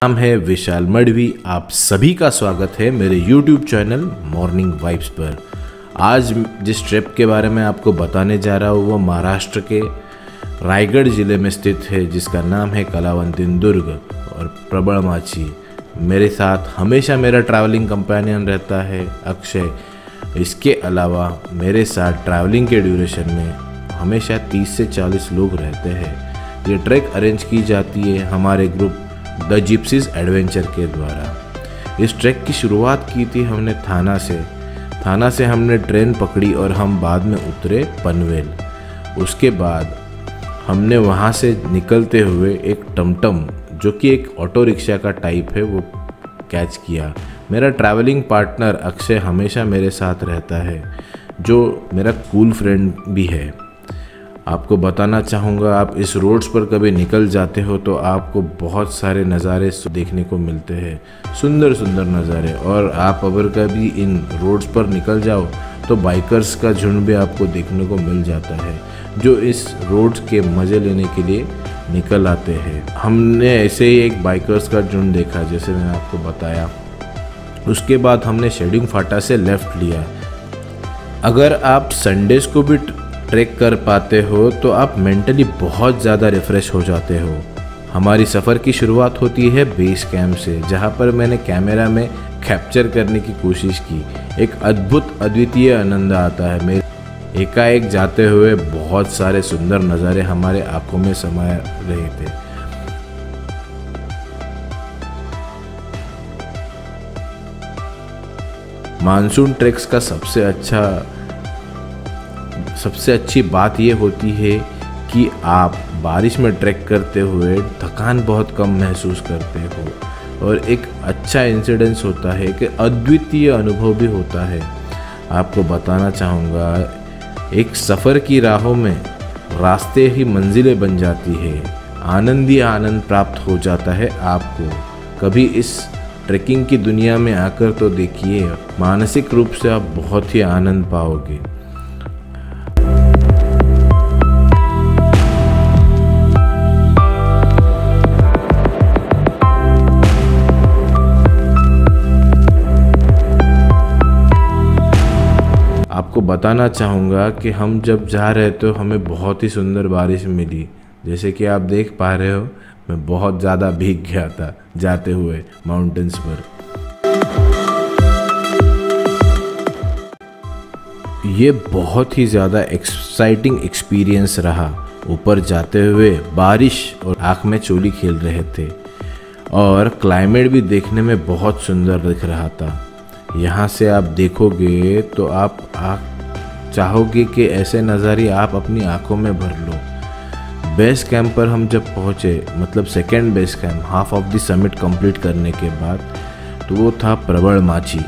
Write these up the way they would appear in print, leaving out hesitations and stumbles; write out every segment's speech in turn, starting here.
नाम है विशाल मड़वी। आप सभी का स्वागत है मेरे YouTube चैनल मॉर्निंग वाइब्स पर। आज जिस ट्रिप के बारे में आपको बताने जा रहा हूँ वो महाराष्ट्र के रायगढ़ ज़िले में स्थित है, जिसका नाम है कलावंतीन दुर्ग और प्रबळमाची। मेरे साथ हमेशा मेरा ट्रैवलिंग कंपेनियन रहता है अक्षय। इसके अलावा मेरे साथ ट्रैवलिंग के ड्यूरेशन में हमेशा 30 से 40 लोग रहते हैं। ये ट्रैक अरेंज की जाती है हमारे ग्रुप द जिप्सीज एडवेंचर के द्वारा। इस ट्रैक की शुरुआत की थी हमने थाना से हमने ट्रेन पकड़ी और हम बाद में उतरे पनवेल। उसके बाद हमने वहाँ से निकलते हुए एक टमटम, जो कि एक ऑटो रिक्शा का टाइप है, वो कैच किया। मेरा ट्रैवलिंग पार्टनर अक्षय हमेशा मेरे साथ रहता है, जो मेरा कूल फ्रेंड भी है। आपको बताना चाहूँगा, आप इस रोड्स पर कभी निकल जाते हो तो आपको बहुत सारे नज़ारे देखने को मिलते हैं, सुंदर सुंदर नज़ारे। और आप अगर कभी इन रोड्स पर निकल जाओ तो बाइकर्स का झुंड भी आपको देखने को मिल जाता है, जो इस रोड्स के मज़े लेने के लिए निकल आते हैं। हमने ऐसे ही एक बाइकर्स का झुंड देखा, जैसे मैंने आपको बताया। उसके बाद हमने शेडिंग फाटा से लेफ़्ट लिया। अगर आप संडेज़ को भी ट्रैक कर पाते हो तो आप मेंटली बहुत ज़्यादा रिफ़्रेश हो जाते हो। हमारी सफ़र की शुरुआत होती है बेस कैंप से, जहाँ पर मैंने कैमरा में कैप्चर करने की कोशिश की। एक अद्भुत अद्वितीय आनंद आता है। मेरे एकाएक जाते हुए बहुत सारे सुंदर नज़ारे हमारे आंखों में समा रहे थे। मानसून ट्रैक्स का सबसे अच्छी बात ये होती है कि आप बारिश में ट्रैक करते हुए थकान बहुत कम महसूस करते हो और एक अच्छा इंसिडेंस होता है, एक अद्वितीय अनुभव भी होता है। आपको बताना चाहूँगा, एक सफ़र की राहों में रास्ते ही मंजिलें बन जाती है। आनंद ही आनंद प्राप्त हो जाता है आपको। कभी इस ट्रैकिंग की दुनिया में आकर तो देखिए, मानसिक रूप से आप बहुत ही आनंद पाओगे। आपको बताना चाहूँगा कि हम जब जा रहे तो हमें बहुत ही सुंदर बारिश मिली। जैसे कि आप देख पा रहे हो, मैं बहुत ज़्यादा भीग गया था जाते हुए माउंटेन्स पर। ये बहुत ही ज़्यादा एक्साइटिंग एक्सपीरियंस रहा। ऊपर जाते हुए बारिश और आँख में चोली खेल रहे थे और क्लाइमेट भी देखने में बहुत सुंदर दिख रहा था। यहाँ से आप देखोगे तो आप चाहोगे कि ऐसे नज़ारे आप अपनी आंखों में भर लो। बेस कैंप पर हम जब पहुँचे, मतलब second base camp, half of the summit complete करने के बाद, तो वो था Prabalmachi.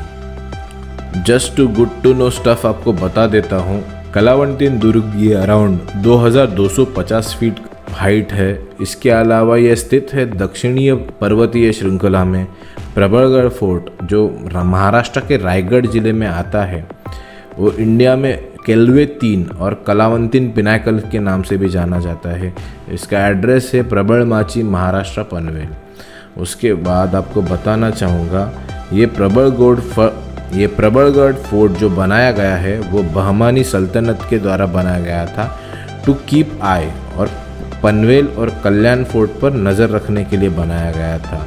Just to good to know stuff आपको बता देता हूँ। कलावंतीन दुर्ग ये अराउंड 2250 फीट हाइट है। इसके अलावा ये स्थित है दक्षिणीय पर्वतीय श्रृंखला में। प्रबळगढ़ फोर्ट, जो महाराष्ट्र के रायगढ़ ज़िले में आता है, वो इंडिया में केल्वे 3 और कलावंतीन पिनाकल के नाम से भी जाना जाता है। इसका एड्रेस है प्रबळमाची, महाराष्ट्र, पनवेल। उसके बाद आपको बताना चाहूँगा, ये प्रबळगढ़ फोर्ट जो बनाया गया है वो बहमानी सल्तनत के द्वारा बनाया गया था, टू कीप आई, और पनवेल और कल्याण फोर्ट पर नज़र रखने के लिए बनाया गया था।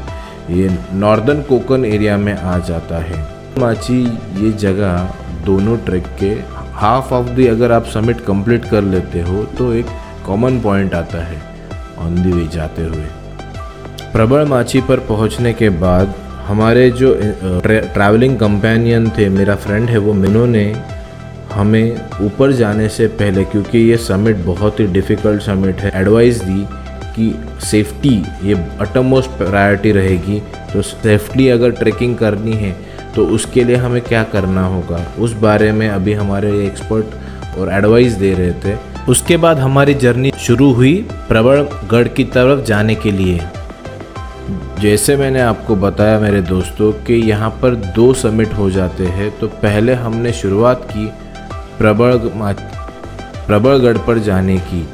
ये नॉर्दर्न कोकन एरिया में आ जाता है। माची ये जगह दोनों ट्रैक के हाफ ऑफ द, अगर आप समिट कंप्लीट कर लेते हो तो एक कॉमन पॉइंट आता है ऑन द वे जाते हुए। प्रबळमाची पर पहुंचने के बाद हमारे जो ट्रैवलिंग कंपेनियन थे, मेरा फ्रेंड है वो, उन्होंने हमें ऊपर जाने से पहले, क्योंकि ये समिट बहुत ही डिफ़िकल्ट समिट है, एडवाइस दी कि सेफ्टी ये अटमोस्ट प्रायोरिटी रहेगी। तो सेफ्टली अगर ट्रैकिंग करनी है तो उसके लिए हमें क्या करना होगा, उस बारे में अभी हमारे एक्सपर्ट और एडवाइस दे रहे थे। उसके बाद हमारी जर्नी शुरू हुई प्रबळगढ़ की तरफ जाने के लिए। जैसे मैंने आपको बताया मेरे दोस्तों कि यहाँ पर 2 समिट हो जाते हैं, तो पहले हमने शुरुआत की प्रबळगढ़ पर जाने की।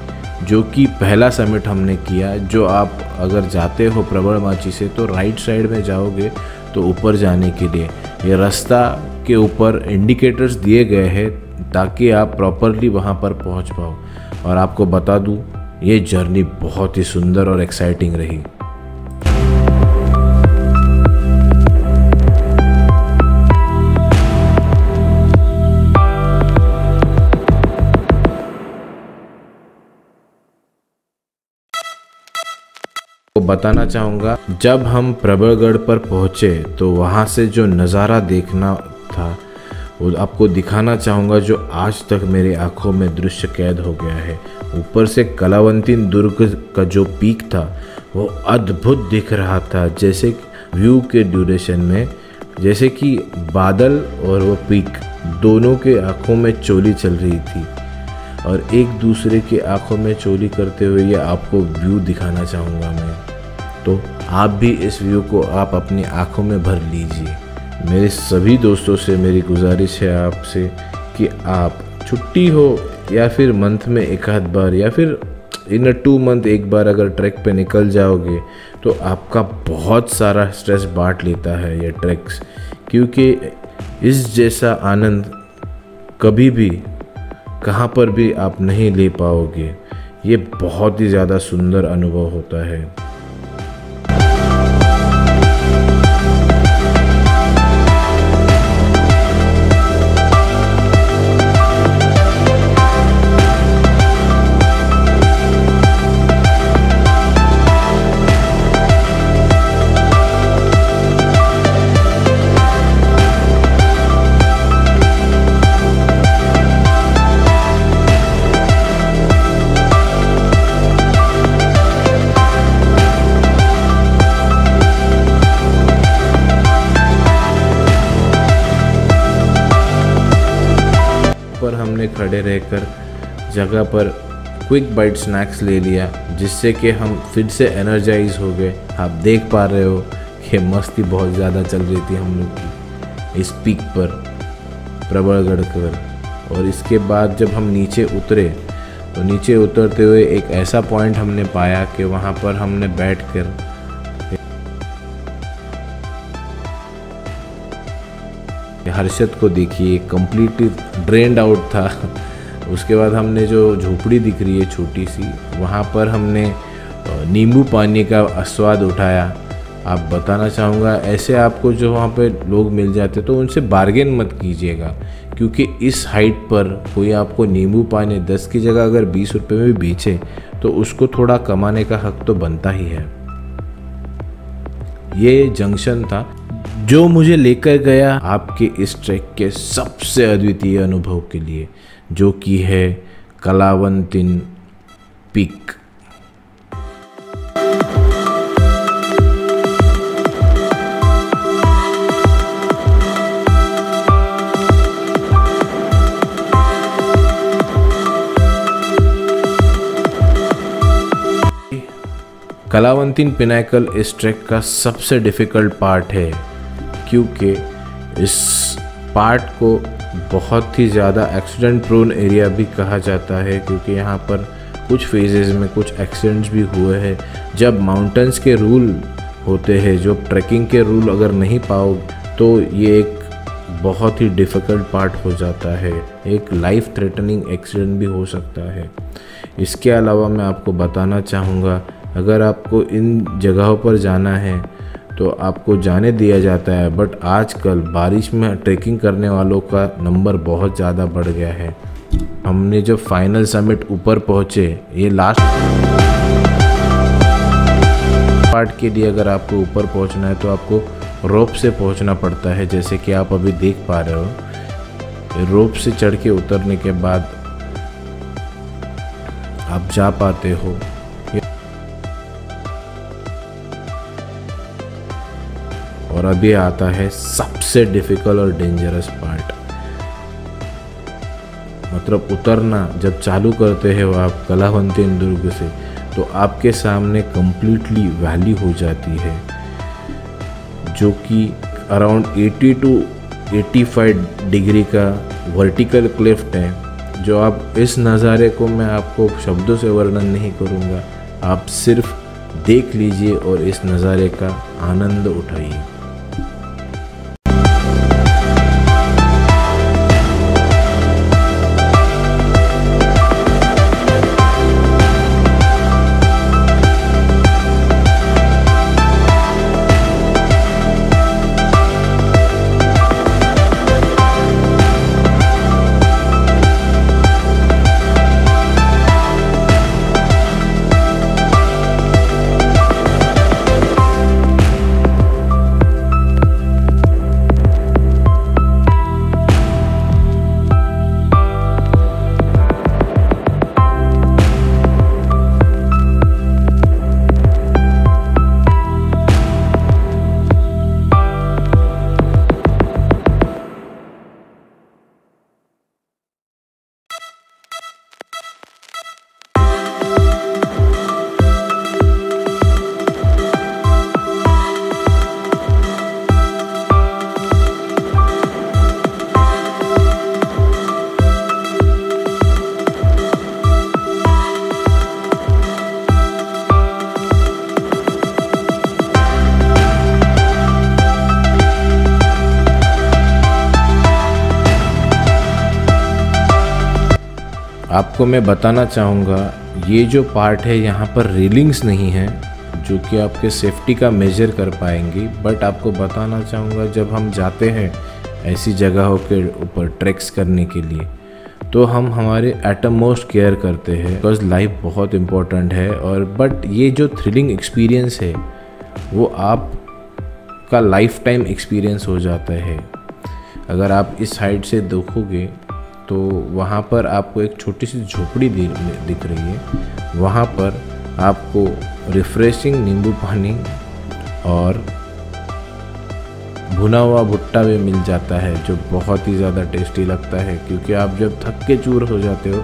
जो कि पहला समिट हमने किया। जो आप अगर जाते हो प्रबलमाची से तो राइट साइड में जाओगे तो ऊपर जाने के लिए ये रास्ता के ऊपर इंडिकेटर्स दिए गए हैं ताकि आप प्रॉपरली वहाँ पर पहुँच पाओ। और आपको बता दूँ, ये जर्नी बहुत ही सुंदर और एक्साइटिंग रही। बताना चाहूँगा, जब हम प्रबलगढ़ पर पहुँचे तो वहाँ से जो नज़ारा देखना था वो आपको दिखाना चाहूँगा, जो आज तक मेरी आंखों में दृश्य कैद हो गया है। ऊपर से कलावंतीन दुर्ग का जो पीक था वो अद्भुत दिख रहा था, जैसे व्यू के ड्यूरेशन में जैसे कि बादल और वो पीक दोनों के आँखों में चोली चल रही थी और एक दूसरे के आंखों में चोली करते हुए ये आपको व्यू दिखाना चाहूँगा मैं। तो आप भी इस व्यू को आप अपनी आंखों में भर लीजिए। मेरे सभी दोस्तों से मेरी गुजारिश है आपसे कि आप छुट्टी हो या फिर मंथ में एक आध बार या फिर इन 2 मंथ एक बार अगर ट्रैक पे निकल जाओगे तो आपका बहुत सारा स्ट्रेस बांट लेता है ये ट्रैक्स, क्योंकि इस जैसा आनंद कभी भी कहाँ पर भी आप नहीं ले पाओगे। ये बहुत ही ज़्यादा सुंदर अनुभव होता है। पर हमने खड़े रहकर जगह पर क्विक बाइट स्नैक्स ले लिया, जिससे कि हम फिर से एनर्जाइज हो गए। आप देख पा रहे हो कि मस्ती बहुत ज़्यादा चल रही थी हम लोग की इस पीक पर प्रबलगढ़ पर। और इसके बाद जब हम नीचे उतरे तो नीचे उतरते हुए एक ऐसा पॉइंट हमने पाया कि वहाँ पर हमने बैठकर हर्षद को देखिए, कंप्लीटली ड्रेन्ड आउट था। उसके बाद हमने जो झोपड़ी दिख रही है छोटी सी, वहाँ पर हमने नींबू पानी का स्वाद उठाया। आप बताना चाहूँगा, ऐसे आपको जो वहाँ पे लोग मिल जाते तो उनसे बार्गेन मत कीजिएगा, क्योंकि इस हाइट पर कोई आपको नींबू पानी 10 की जगह अगर 20 रुपये में भी बेचे तो उसको थोड़ा कमाने का हक तो बनता ही है। ये जंक्शन था जो मुझे लेकर गया आपके इस ट्रैक के सबसे अद्वितीय अनुभव के लिए, जो कि है कलावंतीन पीक। कलावंतीन पिनाकल इस ट्रैक का सबसे डिफ़िकल्ट पार्ट है, क्योंकि इस पार्ट को बहुत ही ज़्यादा एक्सीडेंट प्रोन एरिया भी कहा जाता है, क्योंकि यहाँ पर कुछ फेजेस में कुछ एक्सीडेंट्स भी हुए हैं। जब माउंटेन्स के रूल होते हैं, जो ट्रैकिंग के रूल अगर नहीं पाओ तो ये एक बहुत ही डिफ़िकल्ट पार्ट हो जाता है, एक लाइफ थ्रेटनिंग एक्सीडेंट भी हो सकता है। इसके अलावा मैं आपको बताना चाहूँगा, अगर आपको इन जगहों पर जाना है तो आपको जाने दिया जाता है, बट आजकल बारिश में ट्रैकिंग करने वालों का नंबर बहुत ज़्यादा बढ़ गया है। हमने जब फाइनल समिट ऊपर पहुँचे, ये लास्ट पार्ट के लिए अगर आपको ऊपर पहुँचना है तो आपको रोप से पहुँचना पड़ता है, जैसे कि आप अभी देख पा रहे हो। रोप से चढ़ के उतरने के बाद आप जा पाते हो। और अभी आता है सबसे डिफ़िकल्ट और डेंजरस पार्ट, मतलब उतरना। जब चालू करते हो आप कलावंतीन दुर्ग से तो आपके सामने कंप्लीटली वैली हो जाती है, जो कि अराउंड 80 to 85 डिग्री का वर्टिकल क्लिफ्ट है, जो आप इस नज़ारे को मैं आपको शब्दों से वर्णन नहीं करूँगा, आप सिर्फ देख लीजिए और इस नज़ारे का आनंद उठाइए। आपको मैं बताना चाहूँगा, ये जो पार्ट है यहाँ पर रेलिंग्स नहीं है जो कि आपके सेफ्टी का मेजर कर पाएंगी। बट आपको बताना चाहूँगा, जब हम जाते हैं ऐसी जगहों के ऊपर ट्रैक्स करने के लिए तो हम हमारे एटम मोस्ट केयर करते हैं, बिकॉज लाइफ बहुत इम्पोर्टेंट है। और बट ये जो थ्रिलिंग एक्सपीरियंस है वो आप का लाइफ टाइम एक्सपीरियंस हो जाता है। अगर आप इस साइड से देखोगे तो वहाँ पर आपको एक छोटी सी झोपड़ी दिख रही है। वहाँ पर आपको रिफ्रेशिंग नींबू पानी और भुना हुआ भुट्टा भी मिल जाता है, जो बहुत ही ज़्यादा टेस्टी लगता है। क्योंकि आप जब थक के चूर हो जाते हो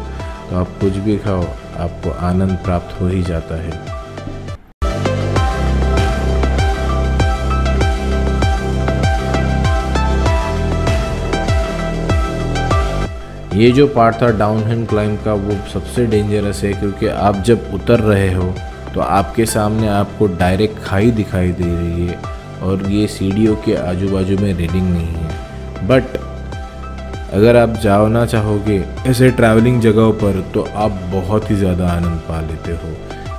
तो आप कुछ भी खाओ, आपको आनंद प्राप्त हो ही जाता है। ये जो पार्ट था डाउनहिल क्लाइंब का, वो सबसे डेंजरस है, क्योंकि आप जब उतर रहे हो तो आपके सामने आपको डायरेक्ट खाई दिखाई दे रही है और ये सीढ़ियों के आजू बाजू में रेलिंग नहीं है। बट अगर आप जाना चाहोगे ऐसे ट्रैवलिंग जगहों पर तो आप बहुत ही ज़्यादा आनंद पा लेते हो,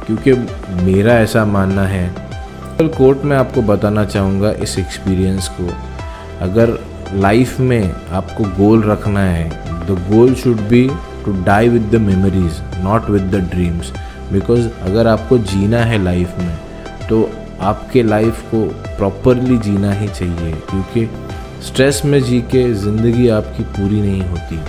क्योंकि मेरा ऐसा मानना है। कोर्ट में आपको बताना चाहूँगा इस एक्सपीरियंस को, अगर लाइफ में आपको गोल रखना है, the goal should be to die with the memories, not with the dreams. Because अगर आपको जीना है लाइफ में तो आपके लाइफ को प्रॉपरली जीना ही चाहिए, क्योंकि स्ट्रेस में जी के ज़िंदगी आपकी पूरी नहीं होती।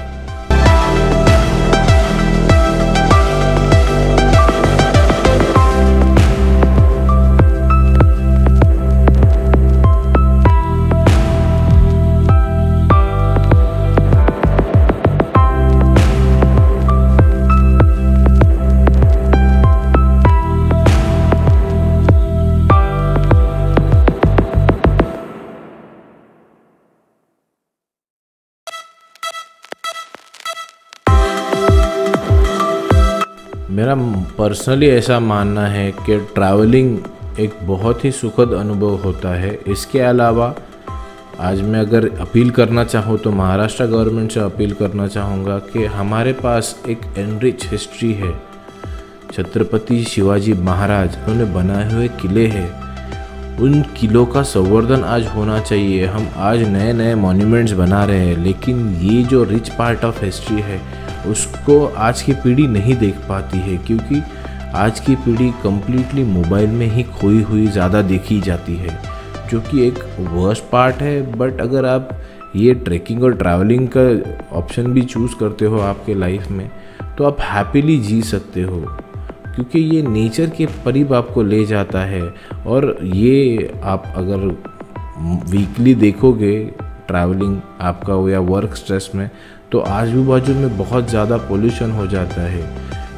मेरा पर्सनली ऐसा मानना है कि ट्रैवलिंग एक बहुत ही सुखद अनुभव होता है। इसके अलावा आज मैं अगर अपील करना चाहूँ तो महाराष्ट्र गवर्नमेंट से अपील करना चाहूँगा कि हमारे पास एक एनरिच हिस्ट्री है। छत्रपति शिवाजी महाराज उन्होंने बनाए हुए किले हैं, उन किलों का संवर्धन आज होना चाहिए। हम आज नए नए मॉन्यूमेंट्स बना रहे हैं, लेकिन ये जो रिच पार्ट ऑफ हिस्ट्री है उसको आज की पीढ़ी नहीं देख पाती है, क्योंकि आज की पीढ़ी कम्प्लीटली मोबाइल में ही खोई हुई ज़्यादा देखी जाती है, जो कि एक वर्स्ट पार्ट है। बट अगर आप ये ट्रैकिंग और ट्रैवलिंग का ऑप्शन भी चूज़ करते हो आपके लाइफ में तो आप हैप्पीली जी सकते हो, क्योंकि ये नेचर के करीब आपको ले जाता है। और ये आप अगर वीकली देखोगे ट्रैवलिंग आपका हो या वर्क स्ट्रेस में, तो आजू बाजू में बहुत ज़्यादा पोल्यूशन हो जाता है।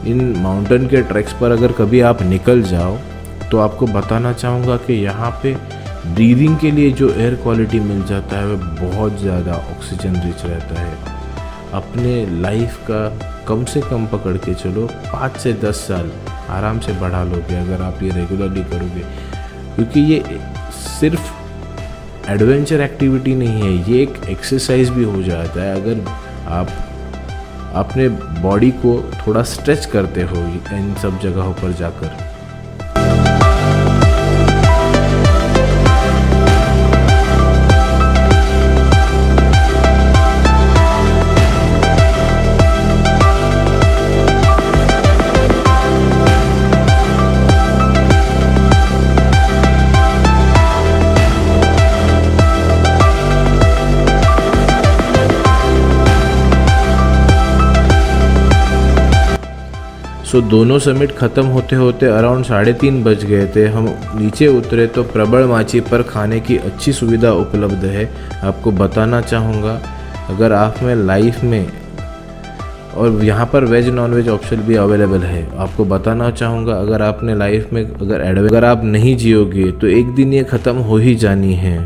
इन माउंटेन के ट्रैक्स पर अगर कभी आप निकल जाओ तो आपको बताना चाहूँगा कि यहाँ पे ब्रीदिंग के लिए जो एयर क्वालिटी मिल जाता है वह बहुत ज़्यादा ऑक्सीजन रिच रहता है। अपने लाइफ का कम से कम पकड़ के चलो 5 से 10 साल आराम से बढ़ा लोगे अगर आप ये रेगुलरली करोगे। क्योंकि ये सिर्फ एडवेंचर एक्टिविटी नहीं है, ये एक एक्सरसाइज भी हो जाता है अगर आप अपने बॉडी को थोड़ा स्ट्रेच करते हो इन सब जगहों पर जाकर। सो दोनों समिट ख़त्म होते होते अराउंड 3:30 बज गए थे। हम नीचे उतरे तो प्रबल माची पर खाने की अच्छी सुविधा उपलब्ध है। आपको बताना चाहूँगा अगर आप में लाइफ में, और यहाँ पर वेज नॉन वेज ऑप्शन भी अवेलेबल है, आपको बताना चाहूँगा अगर आपने लाइफ में अगर आप नहीं जियोगे तो एक दिन ये ख़त्म हो ही जानी है।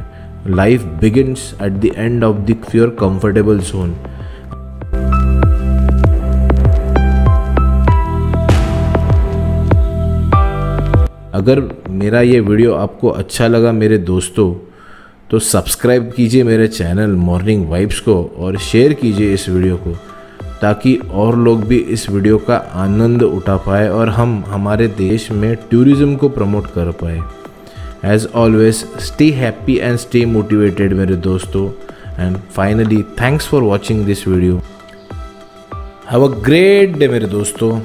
Life begins at the end of the your comfortable zone. अगर मेरा ये वीडियो आपको अच्छा लगा मेरे दोस्तों, तो सब्सक्राइब कीजिए मेरे चैनल मॉर्निंग वाइब्स को और शेयर कीजिए इस वीडियो को, ताकि और लोग भी इस वीडियो का आनंद उठा पाए और हम हमारे देश में टूरिज़्म को प्रमोट कर पाए। As always stay happy and stay motivated मेरे दोस्तों। And finally thanks for watching this video. Have a great day मेरे दोस्तों।